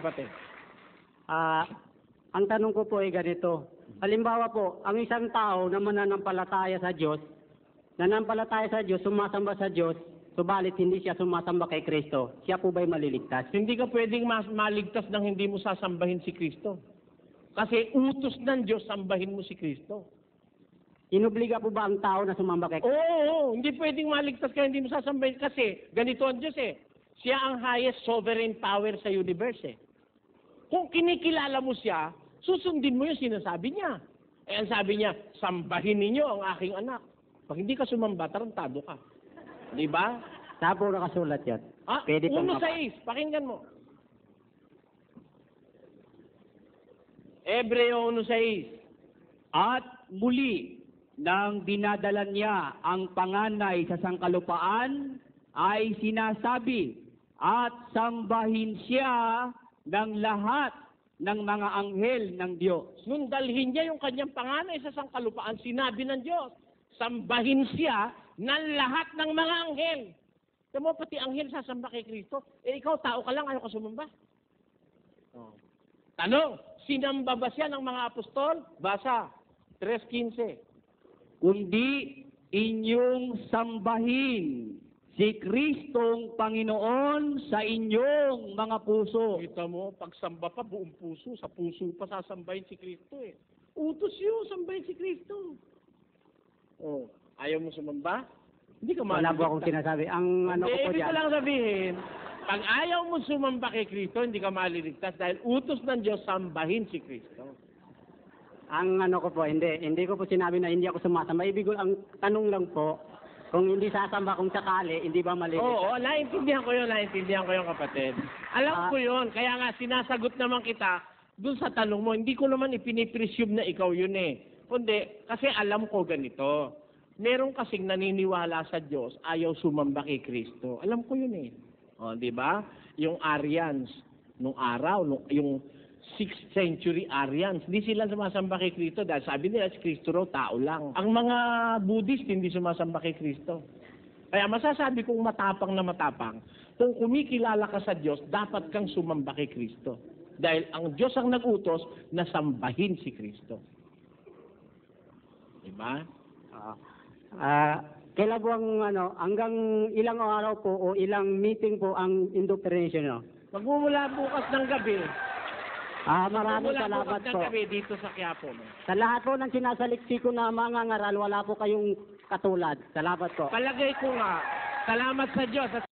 kapatid. Ah, ang tanong ko po ay ganito. Halimbawa po, ang isang tao na mananampalataya sa Diyos, sumasamba sa Diyos, subalit hindi siya sumasamba kay Kristo, siya po ba'y maliligtas? Hindi ka pwedeng maligtas nang hindi mo sasambahin si Kristo. Kasi utos ng Diyos, sambahin mo si Kristo. Inubliga po ba ang tao na sumamba kay Kristo? Oo, hindi pwedeng maligtas ka hindi mo sasambahin kasi ganito ang Diyos eh. Siya ang highest sovereign power sa universe eh. Kung kinikilala mo siya, susundin mo yung sinasabi niya. Eh ang sabi niya, sambahin ninyo ang aking anak. Pag hindi ka sumamba, tarantado ka. Di ba? Saan po nakasulat yan? Pwede pong 1:6, pakinggan mo. Hebreo 1:6. At muli, nang dinadala niya ang panganay sa sangkalupaan, ay sinasabi, at sambahin siya ng lahat ng mga anghel ng Diyos. Nung dalhin niya yung kanyang panganay sa sangkalupaan, sinabi ng Diyos, sambahin siya ng lahat ng mga anghel. Kaya mo, pati anghel sasamba kay Kristo. Eh ikaw, tao ka lang, ayaw ka sumamba. Oh. Tanong, sinamba ba siya ng mga apostol? Basa, 3:15. Kundi inyong sambahin si Kristong Panginoon sa inyong mga puso. Kita mo, pagsamba pa, buong puso, sa puso pa sasambahin si Kristo eh. Utos yun, sambahin si Kristo. Oh, ayaw mo sumamba? Hindi ka Wala po akong sinasabi. Ang ano ko po Ibig ko dyan, lang sabihin, pag ayaw mo sumamba kay Kristo, hindi ka maliligtas dahil utos ng Diyos, sambahin si Kristo. ang ano ko po, hindi ko po sinabi na hindi ako sumasamba. Ibig ko, ang tanong lang po, kung hindi sasamba kung sakali, hindi ba maliligtas? Oo, naintindihan ko yun kapatid. Alam ko yun, kaya nga sinasagot naman kita dun sa tanong mo, hindi ko naman ipinipresume na ikaw yun eh. Kundi, kasi alam ko ganito, meron kasing naniniwala sa Diyos, ayaw sumamba kay Kristo. Alam ko yun eh. O, di ba? Yung Aryans, nung araw, yung 6th century Aryans, hindi sila sumasamba kay Kristo dahil sabi nila si Kristo raw tao lang. Ang mga Buddhist hindi sumasamba kay Kristo. Kaya masasabi kong matapang na matapang, kung kumikilala ka sa Diyos, dapat kang sumamba kay Kristo. Dahil ang Diyos ang nag-utos na sambahin si Kristo. Diba? Kailan po hanggang ilang araw po o ilang meeting po ang indoctrination nyo? Magmumula bukas ng gabi. Maraming Magmumula salamat bukas ng po. gabi dito sa Quiapo. Sa lahat po ng sinasaliksi ko na mga ngaral, wala po kayong katulad. Salamat po. Palagay ko nga, salamat sa Diyos at